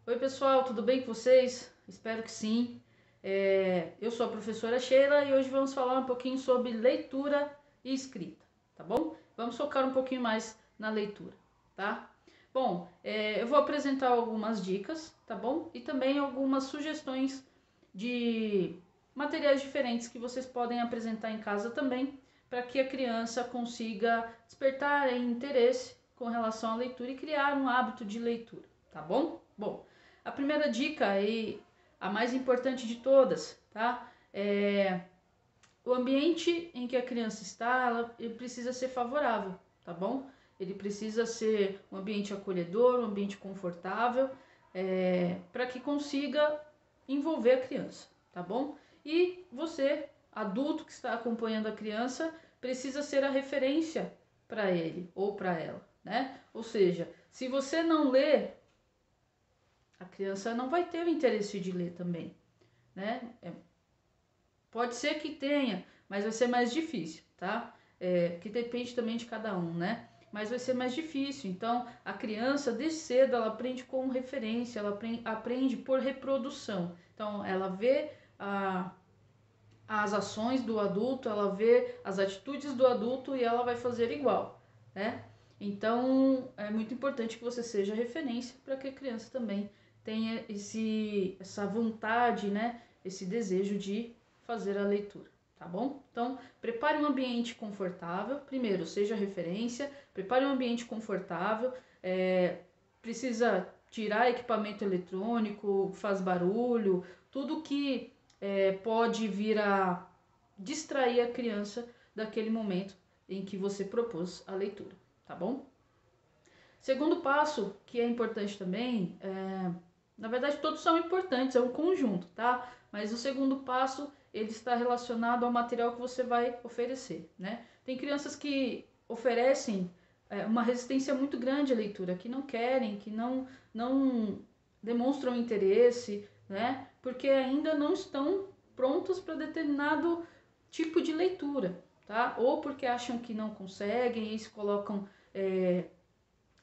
Oi pessoal, tudo bem com vocês? Espero que sim. Eu sou a professora Sheila e hoje vamos falar um pouquinho sobre leitura e escrita, tá bom? Vamos focar um pouquinho mais na leitura, tá? Bom, eu vou apresentar algumas dicas, tá bom? E também algumas sugestões de materiais diferentes que vocês podem apresentar em casa também, para que a criança consiga despertar interesse com relação à leitura e criar um hábito de leitura, tá bom? Bom, a primeira dica e a mais importante de todas, tá? O ambiente em que a criança está, ele precisa ser favorável, tá bom? Ele precisa ser um ambiente acolhedor, um ambiente confortável, para que consiga envolver a criança, tá bom? E você, adulto que está acompanhando a criança, precisa ser a referência para ele ou para ela, né? Ou seja, se você não lê, a criança não vai ter o interesse de ler também, né? Pode ser que tenha, mas vai ser mais difícil, tá? Que depende também de cada um, né? Mas vai ser mais difícil. Então, a criança, desde cedo, ela aprende com referência, ela aprende por reprodução. Então, ela vê as ações do adulto, ela vê as atitudes do adulto e ela vai fazer igual, né? Então, é muito importante que você seja referência para que a criança também tenha essa vontade, né? Esse desejo de fazer a leitura, tá bom? Então, prepare um ambiente confortável. Primeiro, seja referência, prepare um ambiente confortável. Precisa tirar equipamento eletrônico, faz barulho, tudo que pode vir a distrair a criança daquele momento em que você propôs a leitura, tá bom? Segundo passo, que é importante também, na verdade todos são importantes, é um conjunto, tá? Mas o segundo passo, ele está relacionado ao material que você vai oferecer, né? Tem crianças que oferecem uma resistência muito grande à leitura, que não querem, que não demonstram interesse, né? Porque ainda não estão prontos para determinado tipo de leitura, tá? Ou porque acham que não conseguem e se colocam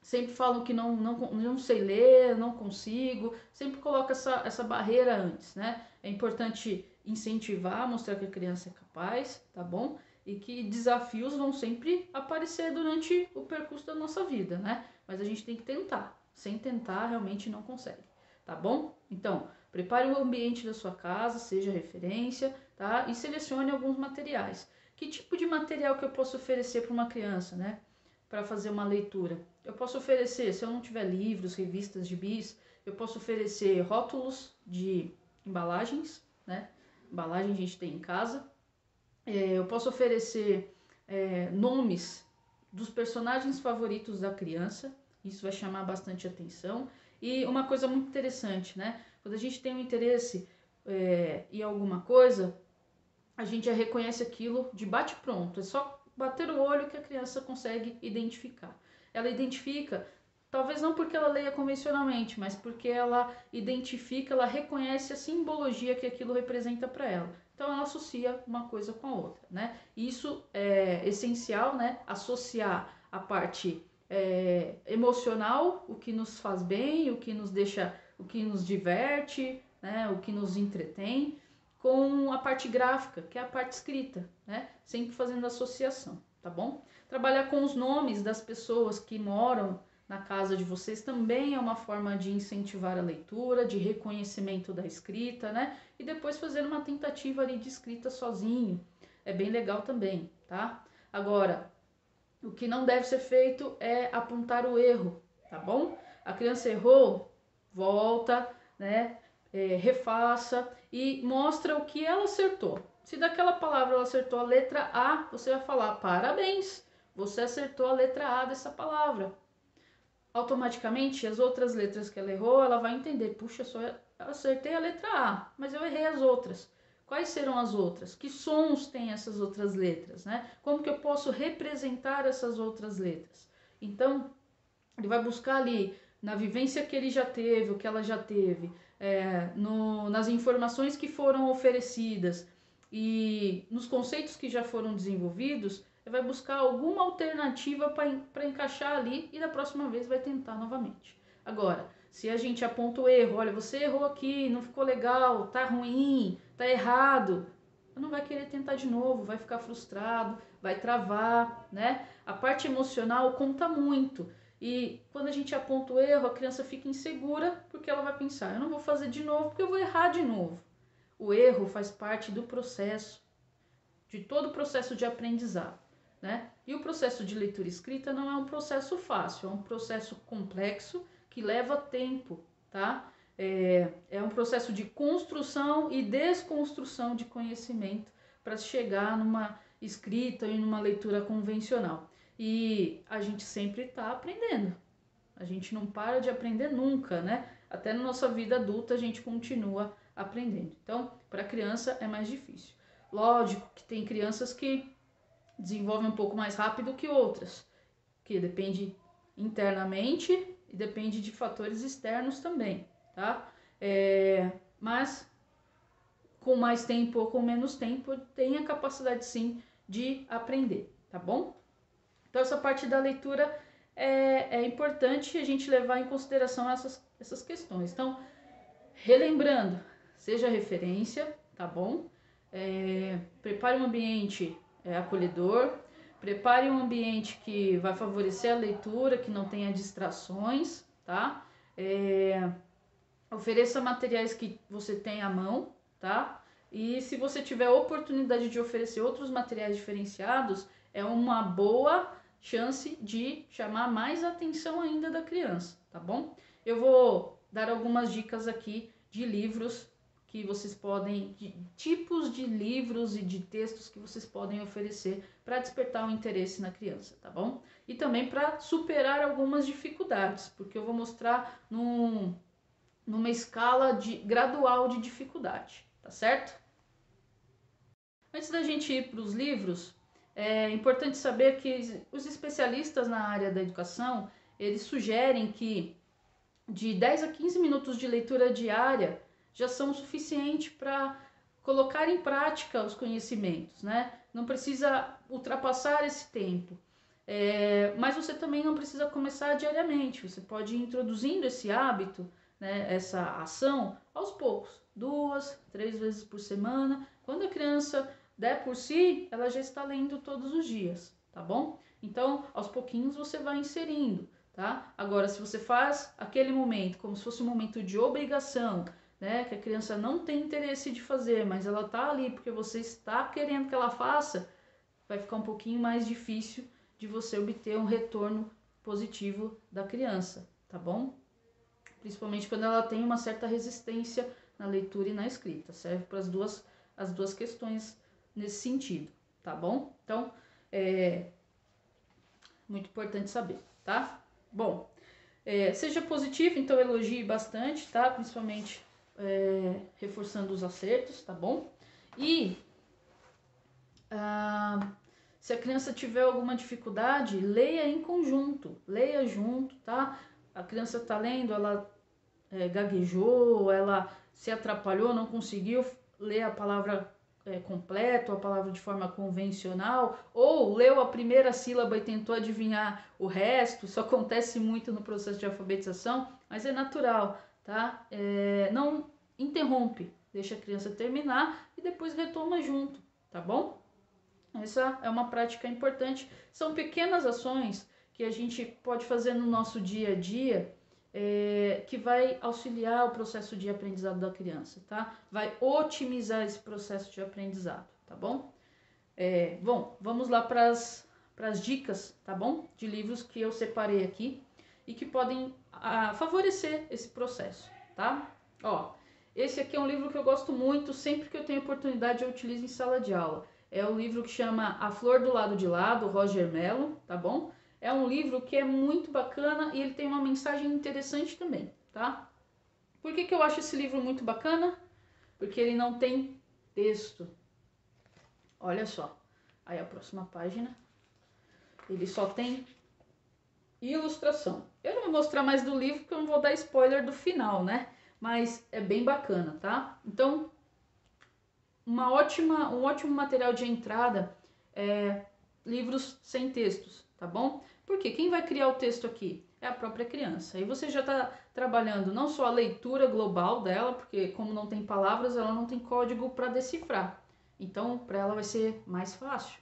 sempre falam que não sei ler, não consigo, sempre coloca essa barreira antes, né? É importante incentivar, mostrar que a criança é capaz, tá bom? E que desafios vão sempre aparecer durante o percurso da nossa vida, né? Mas a gente tem que tentar. Sem tentar, realmente não consegue, tá bom? Então, prepare o ambiente da sua casa, seja referência, tá? E selecione alguns materiais. Que tipo de material que eu posso oferecer para uma criança, né? Para fazer uma leitura. Eu posso oferecer, se eu não tiver livros, revistas, gibis, eu posso oferecer rótulos de embalagens, né? Embalagem a gente tem em casa. Eu posso oferecer nomes dos personagens favoritos da criança. Isso vai chamar bastante atenção. E uma coisa muito interessante, né? Quando a gente tem um interesse em alguma coisa, a gente já reconhece aquilo de bate-pronto. É só bater o olho que a criança consegue identificar. Ela identifica, talvez não porque ela leia convencionalmente, mas porque ela identifica, ela reconhece a simbologia que aquilo representa para ela. Então ela associa uma coisa com a outra, né? Isso é essencial, né? Associar a parte emocional, o que nos faz bem, o que nos deixa, o que nos diverte, né? O que nos entretém, com a parte gráfica, que é a parte escrita, né? Sempre fazendo associação, tá bom? Trabalhar com os nomes das pessoas que moram na casa de vocês também é uma forma de incentivar a leitura, de reconhecimento da escrita, né? E depois fazer uma tentativa ali de escrita sozinho. É bem legal também, tá? Agora, o que não deve ser feito é apontar o erro, tá bom? A criança errou, volta, né? Refaça e mostra o que ela acertou. Se daquela palavra ela acertou a letra A, você vai falar parabéns, você acertou a letra A dessa palavra. Automaticamente, as outras letras que ela errou, ela vai entender, puxa, só acertei a letra A, mas eu errei as outras. Quais serão as outras? Que sons têm essas outras letras, né? Como que eu posso representar essas outras letras? Então, ele vai buscar ali, na vivência que ele já teve, o que ela já teve, nas informações que foram oferecidas e nos conceitos que já foram desenvolvidos, ele vai buscar alguma alternativa para encaixar ali e da próxima vez vai tentar novamente. Agora, Se a gente aponta o erro, olha, você errou aqui, não ficou legal, tá ruim, tá errado, não vai querer tentar de novo, vai ficar frustrado, vai travar, né? A parte emocional conta muito. E quando a gente aponta o erro, a criança fica insegura porque ela vai pensar, eu não vou fazer de novo porque eu vou errar de novo. O erro faz parte do processo, de todo o processo de aprendizado, né? E o processo de leitura e escrita não é um processo fácil, é um processo complexo que leva tempo, tá? É um processo de construção e desconstrução de conhecimento para chegar numa escrita e numa leitura convencional. E a gente sempre está aprendendo. A gente não para de aprender nunca, né? Até na nossa vida adulta a gente continua aprendendo. Então, para a criança é mais difícil. Lógico que tem crianças que desenvolvem um pouco mais rápido que outras, que depende internamente e depende de fatores externos também, tá? Mas com mais tempo ou com menos tempo, tem a capacidade sim de aprender, tá bom? Então essa parte da leitura é importante a gente levar em consideração essas questões. Então, relembrando, seja referência, tá bom? Prepare um ambiente acolhedor, prepare um ambiente que vai favorecer a leitura, que não tenha distrações, tá? Ofereça materiais que você tem à mão, tá? E se você tiver a oportunidade de oferecer outros materiais diferenciados, é uma boa chance de chamar mais atenção ainda da criança, tá bom? Eu vou dar algumas dicas aqui de livros que vocês podem, de tipos de livros e de textos que vocês podem oferecer para despertar o interesse na criança, tá bom? E também para superar algumas dificuldades, porque eu vou mostrar numa escala gradual de dificuldade, tá certo? Antes da gente ir para os livros, é importante saber que os especialistas na área da educação, eles sugerem que de 10 a 15 minutos de leitura diária já são suficientes para colocar em prática os conhecimentos, né? Não precisa ultrapassar esse tempo. Mas você também não precisa começar diariamente, você pode ir introduzindo esse hábito, né, essa ação aos poucos, 2, 3 vezes por semana. Quando a criança der por si, ela já está lendo todos os dias, tá bom? Então, aos pouquinhos você vai inserindo, tá? Agora, se você faz aquele momento como se fosse um momento de obrigação, né, que a criança não tem interesse de fazer, mas ela tá ali porque você está querendo que ela faça, vai ficar um pouquinho mais difícil de você obter um retorno positivo da criança, tá bom? Principalmente quando ela tem uma certa resistência na leitura e na escrita. Serve para as duas questões nesse sentido, tá bom? Então, muito importante saber, tá? Bom, seja positivo, então elogie bastante, tá? Principalmente reforçando os acertos, tá bom? E se a criança tiver alguma dificuldade, leia em conjunto, leia junto, tá? A criança está lendo, ela gaguejou, ela se atrapalhou, não conseguiu ler a palavra completa, a palavra de forma convencional, ou leu a primeira sílaba e tentou adivinhar o resto. Isso acontece muito no processo de alfabetização, mas é natural, tá? Não interrompe, deixa a criança terminar e depois retoma junto, tá bom? Essa é uma prática importante. São pequenas ações que a gente pode fazer no nosso dia a dia, que vai auxiliar o processo de aprendizado da criança, tá? Vai otimizar esse processo de aprendizado, tá bom? Bom, vamos lá para as dicas, tá bom? De livros que eu separei aqui e que podem favorecer esse processo, tá? Ó, esse aqui é um livro que eu gosto muito, sempre que eu tenho oportunidade eu utilizo em sala de aula. É o livro que chama A Flor do Lado de Lá, do Roger Mello, tá bom? É um livro que é muito bacana e ele tem uma mensagem interessante também, tá? Por que eu acho esse livro muito bacana? Porque ele não tem texto. Olha só. Aí a próxima página. Ele só tem ilustração. Eu não vou mostrar mais do livro porque eu não vou dar spoiler do final, né? Mas é bem bacana, tá? Então, um ótimo material de entrada é livros sem textos, tá bom? Porque quem vai criar o texto aqui é a própria criança. Aí você já está trabalhando não só a leitura global dela, porque como não tem palavras, ela não tem código para decifrar. Então, para ela vai ser mais fácil.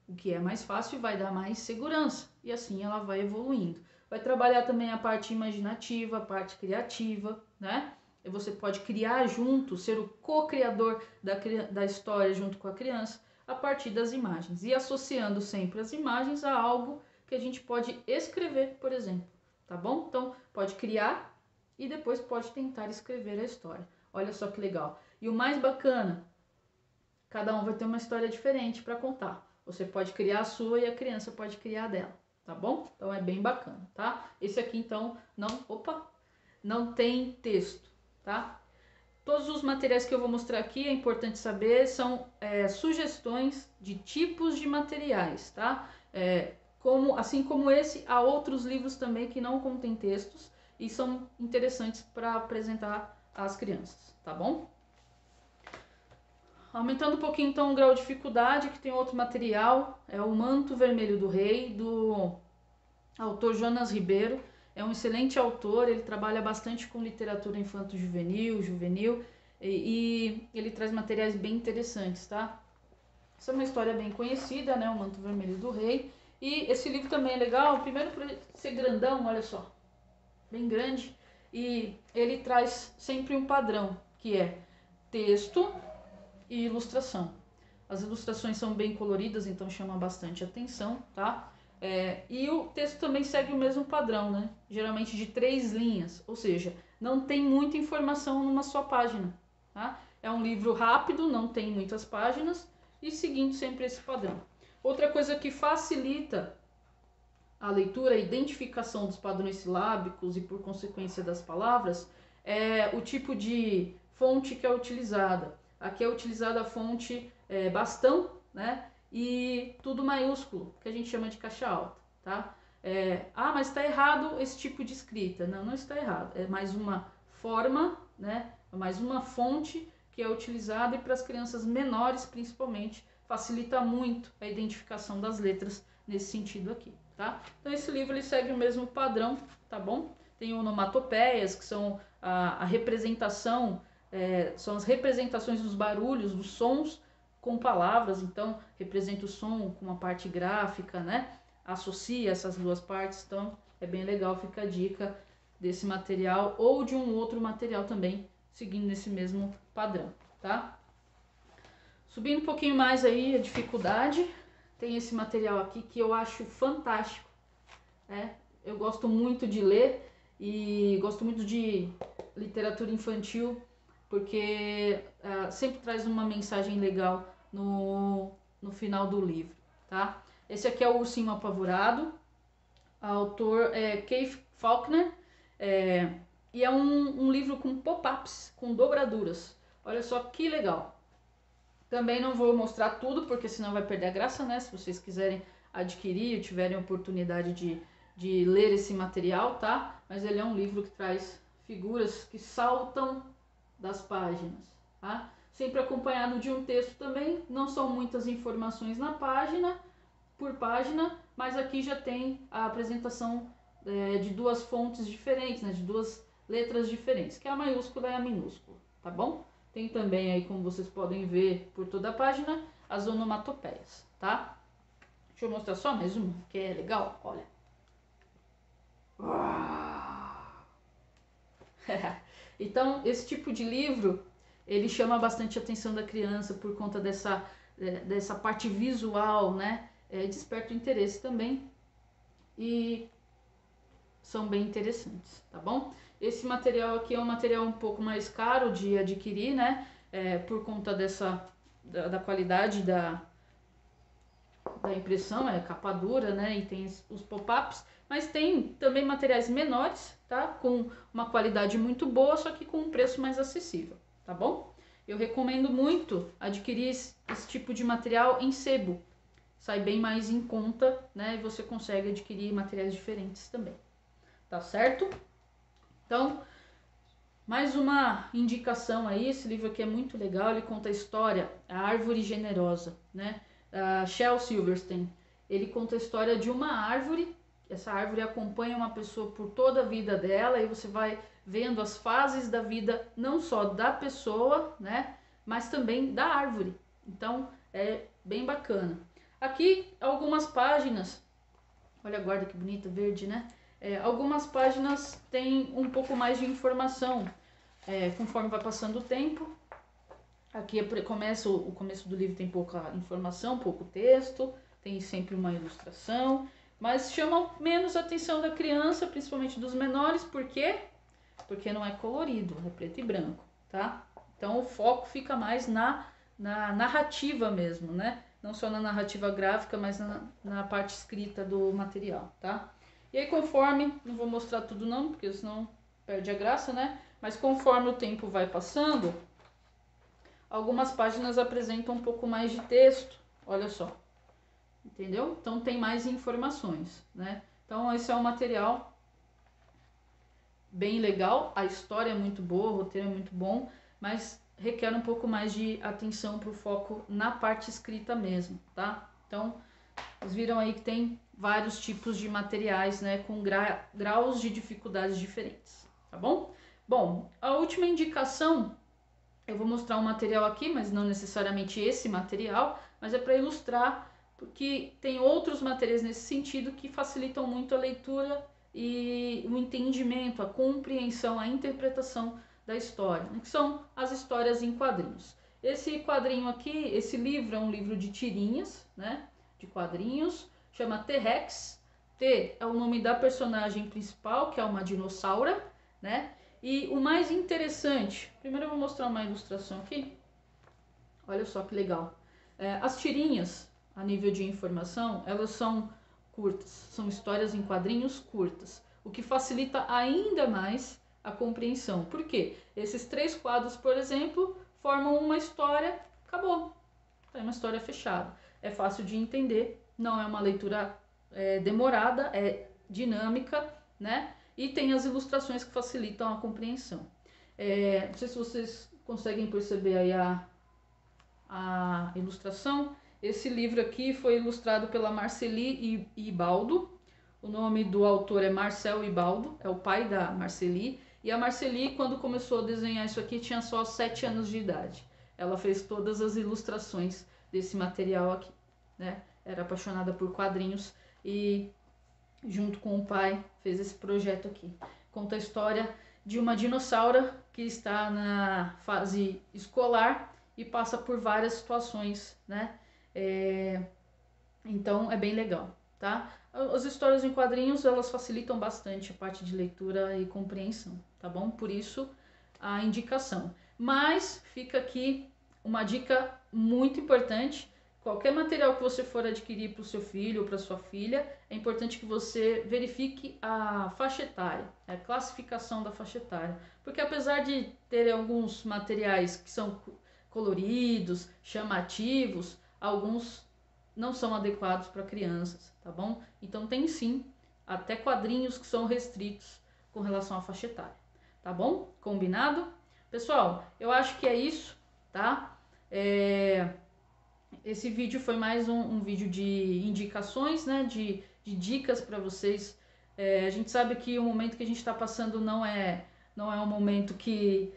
O que é mais fácil vai dar mais segurança. E assim ela vai evoluindo. Vai trabalhar também a parte imaginativa, a parte criativa, né? E você pode criar junto, ser o co-criador da história junto com a criança, a partir das imagens. E associando sempre as imagens a algo que a gente pode escrever, por exemplo. Tá bom? Então, pode criar e depois pode tentar escrever a história. Olha só que legal. E o mais bacana, cada um vai ter uma história diferente para contar. Você pode criar a sua e a criança pode criar a dela, tá bom? Então é bem bacana, tá? Esse aqui então não tem texto, tá? Todos os materiais que eu vou mostrar aqui, é importante saber, são sugestões de tipos de materiais, tá? Assim como esse, há outros livros também que não contêm textos e são interessantes para apresentar às crianças, tá bom? Aumentando um pouquinho então o grau de dificuldade, que tem outro material, é o Manto Vermelho do Rei, do autor Jonas Ribeiro. É um excelente autor, ele trabalha bastante com literatura infanto-juvenil, e ele traz materiais bem interessantes, tá? Essa é uma história bem conhecida, né, o Manto Vermelho do Rei. E esse livro também é legal, primeiro por ele ser grandão, olha só, bem grande. E ele traz sempre um padrão, que é texto e ilustração. As ilustrações são bem coloridas, então chama bastante atenção, tá? E o texto também segue o mesmo padrão, né? Geralmente de 3 linhas, ou seja, não tem muita informação numa só página, tá? É um livro rápido, não tem muitas páginas e seguindo sempre esse padrão. Outra coisa que facilita a leitura, a identificação dos padrões silábicos e por consequência das palavras, é o tipo de fonte que é utilizada. Aqui é utilizada a fonte bastão, né? E tudo maiúsculo, que a gente chama de caixa alta, tá? Mas está errado esse tipo de escrita. Não, não está errado. É mais uma forma, né? Mais uma fonte que é utilizada e para as crianças menores, principalmente, facilita muito a identificação das letras nesse sentido aqui, tá? Então esse livro ele segue o mesmo padrão, tá bom? Tem onomatopeias, que são a representação, são as representações dos barulhos, dos sons com palavras, então representa o som com uma parte gráfica, né? Associa essas duas partes, então é bem legal, fica a dica desse material ou de um outro material também, seguindo esse mesmo padrão, tá? Subindo um pouquinho mais aí a dificuldade, tem esse material aqui que eu acho fantástico, né? Eu gosto muito de ler e gosto muito de literatura infantil, porque sempre traz uma mensagem legal no final do livro, tá? Esse aqui é o Ursinho Apavorado, o autor é Keith Faulkner, e é um livro com pop-ups, com dobraduras. Olha só que legal. Também não vou mostrar tudo, porque senão vai perder a graça, né? Se vocês quiserem adquirir ou tiverem oportunidade de ler esse material, tá? Mas ele é um livro que traz figuras que saltam das páginas, tá? Sempre acompanhado de um texto também, não são muitas informações na página, por página, mas aqui já tem a apresentação de duas fontes diferentes, né, de duas letras diferentes, que é a maiúscula e a minúscula, tá bom? Tem também aí, como vocês podem ver por toda a página, as onomatopeias, tá? Deixa eu mostrar só mais uma, que é legal, olha. Então, esse tipo de livro, ele chama bastante a atenção da criança por conta dessa parte visual, né? Desperta o interesse também e são bem interessantes, tá bom? Esse material aqui é um material um pouco mais caro de adquirir, né? Por conta da qualidade da impressão, é capa dura, né? E tem os pop-ups, mas tem também materiais menores, tá? Com uma qualidade muito boa, só que com um preço mais acessível, tá bom? Eu recomendo muito adquirir esse tipo de material em sebo. Sai bem mais em conta, né? E você consegue adquirir materiais diferentes também, tá certo? Então, mais uma indicação aí, esse livro aqui é muito legal, ele conta a história, A Árvore Generosa, né? Shel Silverstein, ele conta a história de uma árvore essa árvore acompanha uma pessoa por toda a vida dela e você vai vendo as fases da vida, não só da pessoa, né, mas também da árvore. Então é bem bacana. Aqui algumas páginas, olha a guarda que bonita, verde, né? Algumas páginas têm um pouco mais de informação, conforme vai passando o tempo. Aqui o começo do livro tem pouca informação, pouco texto, tem sempre uma ilustração, mas chama menos a atenção da criança, principalmente dos menores, por quê? Porque não é colorido, é preto e branco, tá? Então o foco fica mais na narrativa mesmo, né? Não só na narrativa gráfica, mas na parte escrita do material, tá? E aí conforme, não vou mostrar tudo não, porque senão perde a graça, né? Mas conforme o tempo vai passando, algumas páginas apresentam um pouco mais de texto, olha só, entendeu? Então tem mais informações, né? Então esse é um material bem legal, a história é muito boa, o roteiro é muito bom, mas requer um pouco mais de atenção para o foco na parte escrita mesmo, tá? Então, vocês viram aí que tem vários tipos de materiais, né, com graus de dificuldades diferentes, tá bom? Bom, a última indicação, eu vou mostrar um material aqui, mas não necessariamente esse material, mas é para ilustrar, porque tem outros materiais nesse sentido que facilitam muito a leitura e o entendimento, a compreensão, a interpretação da história, né, que são as histórias em quadrinhos. Esse quadrinho aqui, esse livro é um livro de tirinhas, né, de quadrinhos, chama T-Rex. T é o nome da personagem principal, que é uma dinossauro, né? E o mais interessante, primeiro eu vou mostrar uma ilustração aqui. Olha só que legal. As tirinhas, a nível de informação, elas são curtas, são histórias em quadrinhos curtas, o que facilita ainda mais a compreensão. Por quê? Esses 3 quadros, por exemplo, formam uma história, acabou. É uma história fechada. É fácil de entender, não é uma leitura demorada, é dinâmica, né? E tem as ilustrações que facilitam a compreensão. Não sei se vocês conseguem perceber aí a ilustração. Esse livro aqui foi ilustrado pela Marceli Ibaldo. O nome do autor é Marcel Ibaldo, é o pai da Marceli. E a Marceli, quando começou a desenhar isso aqui, tinha só 7 anos de idade. Ela fez todas as ilustrações desse material aqui, né? Era apaixonada por quadrinhos e, junto com o pai, fez esse projeto aqui. Conta a história de uma dinossauro que está na fase escolar e passa por várias situações, né? Então é bem legal, tá? As histórias em quadrinhos, elas facilitam bastante a parte de leitura e compreensão, tá bom? Por isso a indicação. Mas fica aqui uma dica muito importante. Qualquer material que você for adquirir para o seu filho ou para sua filha, é importante que você verifique a faixa etária, a classificação da faixa etária. Porque apesar de ter alguns materiais que são coloridos, chamativos, alguns não são adequados para crianças, tá bom? Então tem sim até quadrinhos que são restritos com relação à faixa etária, tá bom? Combinado? Pessoal, eu acho que é isso, tá? Esse vídeo foi mais um vídeo de indicações, né? De dicas para vocês. A gente sabe que o momento que a gente está passando não é um momento que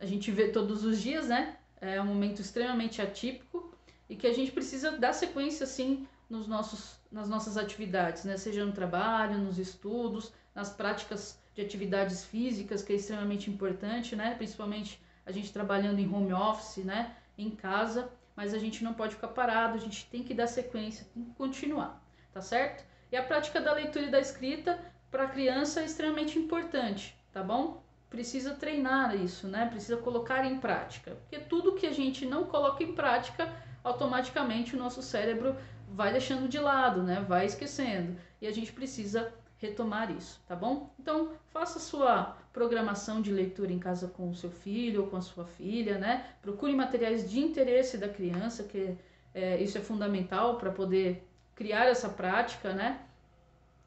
a gente vê todos os dias, né? É um momento extremamente atípico e que a gente precisa dar sequência, sim, nas nossas atividades, né? Seja no trabalho, nos estudos, nas práticas de atividades físicas, que é extremamente importante, né? Principalmente a gente trabalhando em home office, né? Em casa, mas a gente não pode ficar parado, a gente tem que dar sequência, tem que continuar, tá certo? E a prática da leitura e da escrita para a criança é extremamente importante, tá bom? Precisa treinar isso, né? Precisa colocar em prática, porque tudo que a gente não coloca em prática, automaticamente o nosso cérebro vai deixando de lado, né? Vai esquecendo. E a gente precisa retomar isso, tá bom? Então, faça sua programação de leitura em casa com o seu filho ou com a sua filha, né? Procure materiais de interesse da criança, que isso é fundamental para poder criar essa prática, né?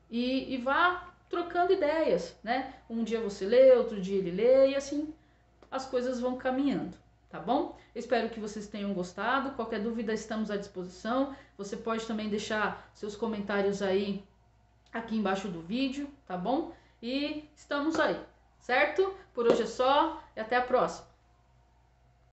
E vá trocando ideias, né? Um dia você lê, outro dia ele lê e assim as coisas vão caminhando, tá bom? Espero que vocês tenham gostado. Qualquer dúvida, estamos à disposição. Você pode também deixar seus comentários aí aqui embaixo do vídeo, tá bom? E estamos aí, certo? Por hoje é só e até a próxima.